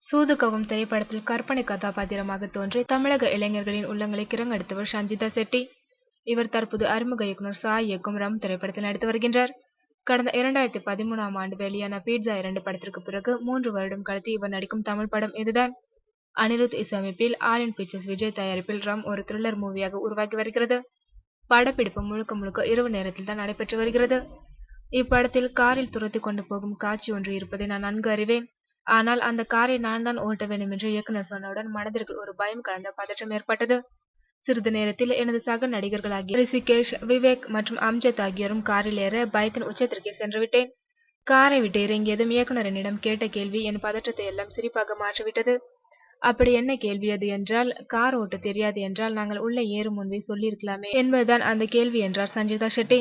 சூதுகவும் திரைப்படத்தில் கற்பனை கதாபாத்திரமாக தோன்றி தமிழக இளைஞர்களின் உள்ளங்களை கிறங்கெடுத்தவர் சஞ்சிதா செட்டி. இவர் தற்போது அறிமுக இயக்குனர் சாய் இயக்கும் ரம் திரைப்படத்தில் நடித்து வருகின்றார். கடந்த 2013ஆம் ஆண்டு வெளியான பீட்சா 2 படத்திற்கு பிறகு 3 வருடம் கழித்து இவர் நடிக்கும் தமிழ் படம் இதுதான். அனிருத் இசையமைப்பில் ஆலியன் பிக்சர்ஸ் விஜய் தயாரிப்பில் ரம் ஒரு த்ரில்லர் மூவியாக உருவாகி வருகிறது. படப்பிடிப்பு முழுக்க முழுக்க இரவு நேரத்தில் தான் நடைபெற்று வருகிறது. இப்படத்தில் காரில் துரத்தி கொண்டு போகும் காட்சி ஒன்று இருப்பதை நான் நன்கு அறிவேன். ஆனால் அந்த காரை நான் தான் ஓட்ட வேண்டும் என்று இயக்குனர் சொன்னவுடன் மனதிற்குள் ஒரு பயம் கலந்த பதற்றம் ஏற்பட்டது. சிறிது நேரத்தில் எனது சக நடிகர்களாகிய ரிஷிகேஷ், விவேக் மற்றும் அம்ஜத் ஆகியோரும் காரில் ஏற பயத்தின் உச்சத்திற்கே சென்று விட்டேன். காரை விட்டு இறங்கியதும் இயக்குனர் என்னிடம் கேட்ட கேள்வி என் பதற்றத்தை எல்லாம் சிரிப்பாக மாற்றிவிட்டது. அப்படி என்ன கேள்வி அது என்றால், கார் ஓட்ட தெரியாது என்றால் நாங்கள் உள்ளே ஏறும் முன்பே சொல்லியிருக்கலாமே என்பதுதான் அந்த கேள்வி என்றார் சஞ்சிதா செட்டி.